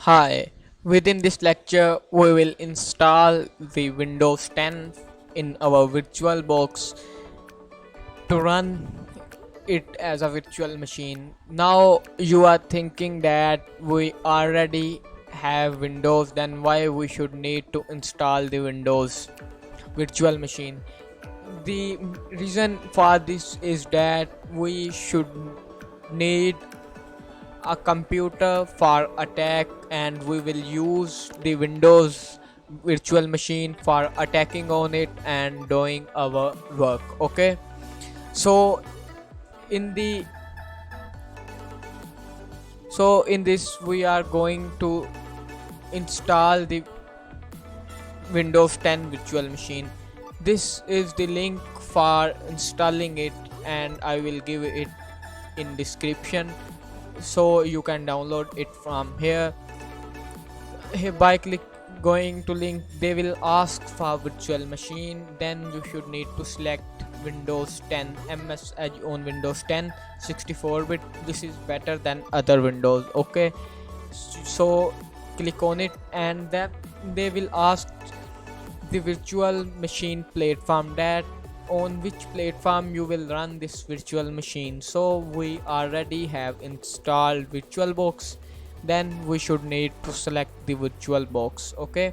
Hi, within this lecture we will install the Windows 10 in our VirtualBox to run it as a virtual machine. Now you are thinking that we already have Windows, then why we should need to install the Windows virtual machine? The reason for this is that we should need a computer for attack, and we will use the Windows virtual machine for attacking on it and doing our work. Okay, so in the in this we are going to install the Windows 10 virtual machine. This is the link for installing it, and I will give it in description so you can download it from here. By going to link, they will ask for virtual machine, then you should need to select Windows 10 ms as on Windows 10 64-bit. This is better than other Windows. Okay, so click on it, and then they will ask the virtual machine platform, that on which platform you will run this virtual machine. So we already have installed VirtualBox, then we should need to select the VirtualBox. Okay,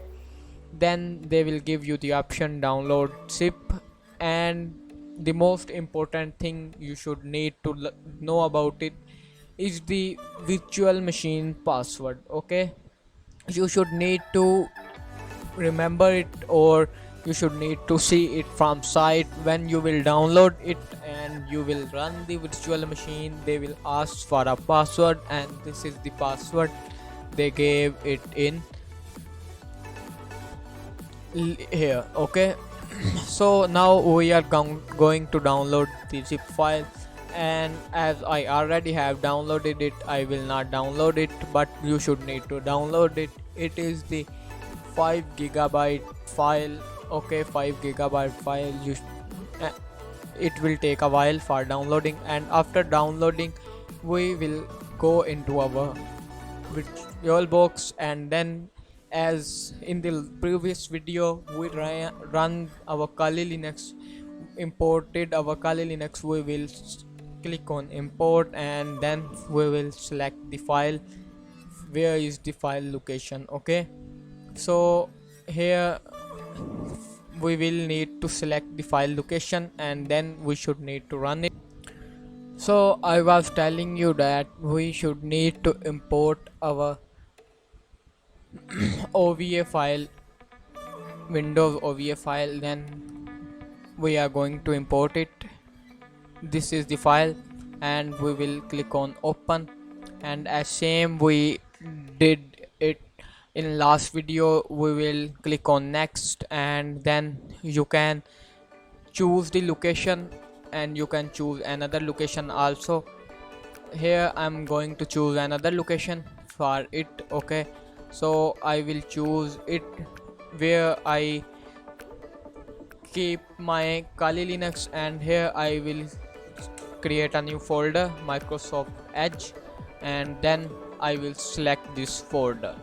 then they will give you the option download zip, and the most important thing you should need to know about it is the virtual machine password. Okay, you should need to remember it, or you should need to see it from site when you will download it and you will run the virtual machine. They will ask for a password, and this is the password they gave it in here. Okay, so now we are going to download the zip file, and as I already have downloaded it, I will not download it, but you should need to download it. It is the 5 GB file. Okay, 5 GB file. Uh, it will take a while for downloading, and after downloading we will go into our VirtualBox, and then as in the previous video we run our Kali Linux, imported our Kali Linux. We will click on import, and then we will select the file. Where is the file location? Okay, so here we will need to select the file location, and then we should need to run it. So I was telling you that we should need to import our OVA file, Windows OVA file. Then we are going to import it. This is the file, and we will click on open, and as same we did it in last video, we will click on next, and then you can choose the location, and you can choose another location also. Here I'm going to choose another location for it. Okay, so I will choose it where I keep my Kali Linux, and here I will create a new folder, Microsoft Edge, and then I will select this folder.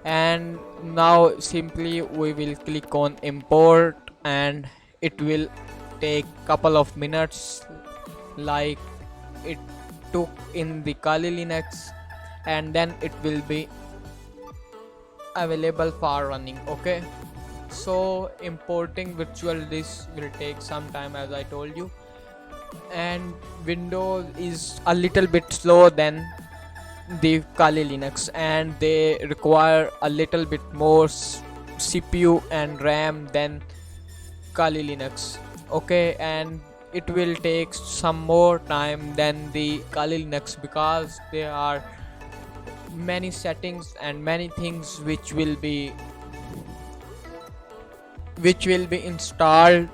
And now simply we will click on import, and it will take couple of minutes like it took in the Kali Linux, and then it will be available for running. Okay, so importing virtual disk will take some time, as I told you, and Windows is a little bit slower than the Kali Linux, and they require a little bit more CPU and RAM than Kali Linux. Okay, and it will take some more time than the Kali Linux, because there are many settings and many things which will be installed.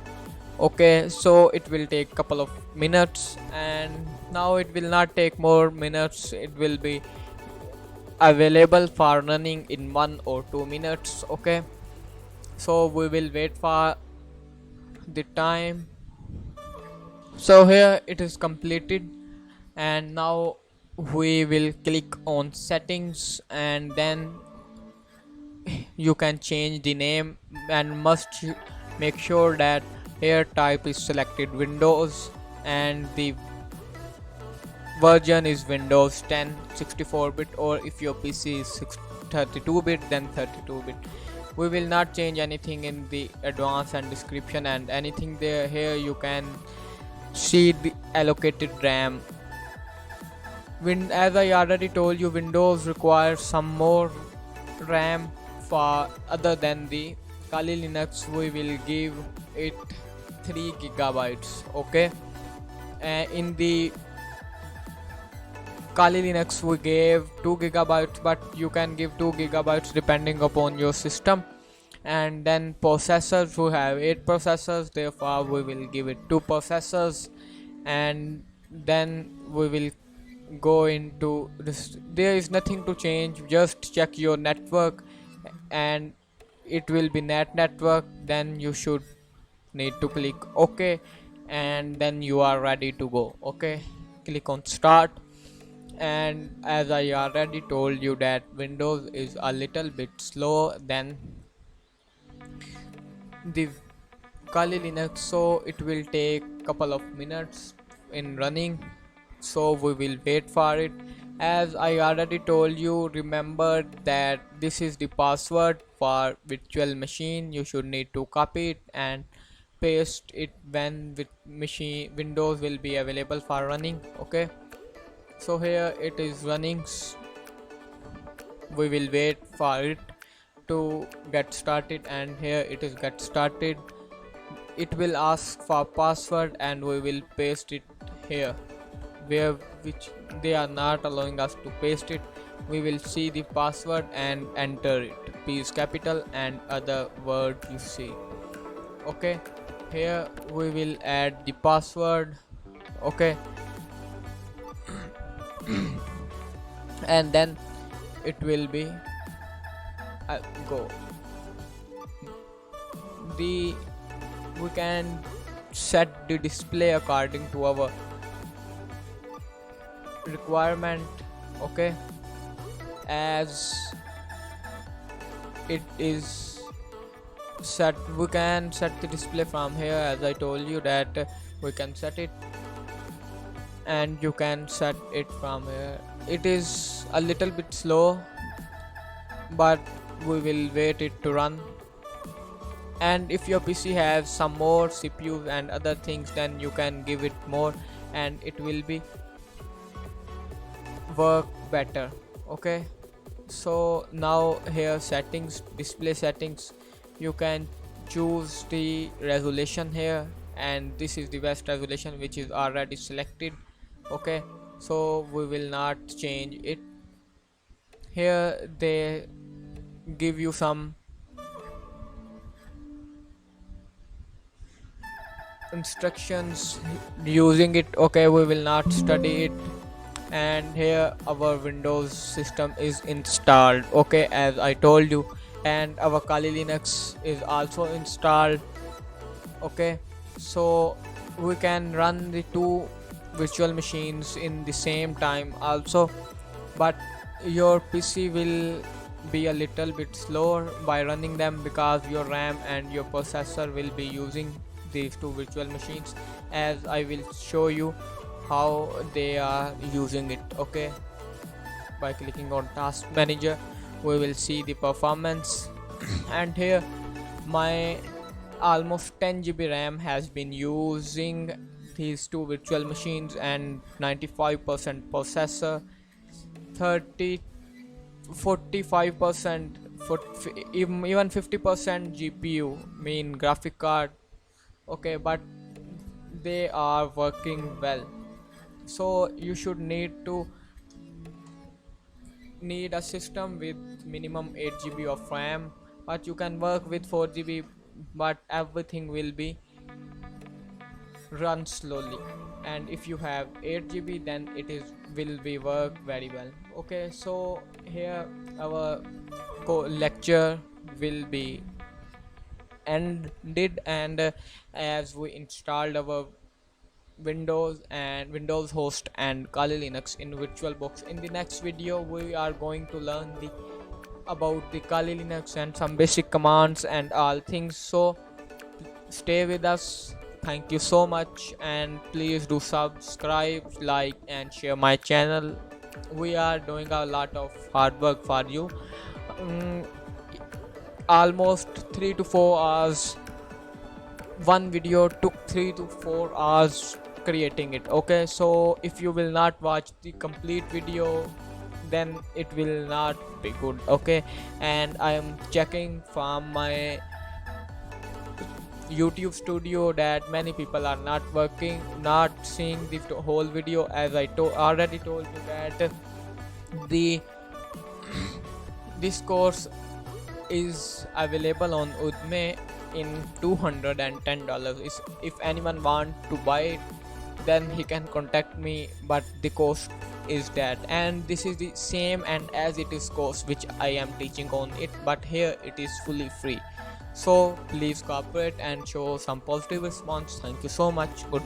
Okay, so it will take couple of minutes, and now it will not take more minutes. It will be available for running in 1 or 2 minutes. Okay, so we will wait for the time. So here it is completed, and now we will click on settings, and then you can change the name, and must make sure that here type is selected Windows, and the version is Windows 10 64-bit, or if your PC is 32-bit, then 32-bit. We will not change anything in the advanced and description and anything there. Here you can see the allocated RAM. As I already told you, Windows requires some more RAM for other than the Kali Linux. We will give it 3 gigabytes. Okay, in the Kali Linux we gave 2 gigabytes, but you can give 2 gigabytes depending upon your system. And then processors, we have 8 processors, therefore we will give it 2 processors. And then we will go into this. There is nothing to change, just check your network, and it will be network. Then you should need to click OK, and then you are ready to go. Okay, click on start. And as I already told you that Windows is a little bit slow than the Kali Linux, so it will take couple of minutes in running, so we will wait for it. As I already told you, remember that this is the password for virtual machine. You should need to copy it and paste it when with machine Windows will be available for running. Okay, so here it is running. We will wait for it to get started, and here it is get started. It will ask for password and we will paste it here, where which they are not allowing us to paste it. We will see the password and enter it, P is capital and other word you see. Okay, here we will add the password. Okay, and then it will be go the we can set the display according to our requirement. Okay, as it is set, we can set the display from here. As I told you that we can set it, and you can set it from here. It is a little bit slow, but we will wait it to run. And if your PC has some more CPUs and other things, then you can give it more and it will be work better. Okay, so now here settings, display settings, you can choose the resolution here, and this is the best resolution which is already selected. Okay, so we will not change it. Here they give you some instructions using it. Okay, we will not study it. And here our Windows system is installed. Okay, as I told you, and our Kali Linux is also installed. Okay, so we can run the two virtual machines in the same time also, but your PC will be a little bit slower by running them because your RAM and your processor will be using these two virtual machines, as I will show you how they are using it. Okay, by clicking on task manager we will see the performance. And here my almost 10 GB RAM has been using these two virtual machines, and 95% processor, 30 45% for even 50% GPU, mean graphic card. Okay, but they are working well. So you should need a system with minimum 8 GB of RAM, but you can work with 4 GB, but everything will be run slowly. And if you have 8 GB, then it is will be work very well. Okay, so here our lecture will be ended, and as we installed our Windows and Windows host and Kali Linux in VirtualBox. In the next video we are going to learn the about the Kali Linux and some basic commands and all things. So stay with us. Thank you so much, and please do subscribe, like and share my channel. We are doing a lot of hard work for you. Mm, Almost 3 to 4 hours. One video took 3 to 4 hours creating it. Okay, so if you will not watch the complete video, then it will not be good. Okay, and I am checking from my YouTube studio that many people are not working, not seeing the whole video, as I already told you that the this course is available on Udemy in $210. If anyone want to buy it, then he can contact me, but the cost is that, and this is the same and as it is course which I am teaching on it, but here it is fully free. So please cooperate and show some positive response. Thank you so much. Good.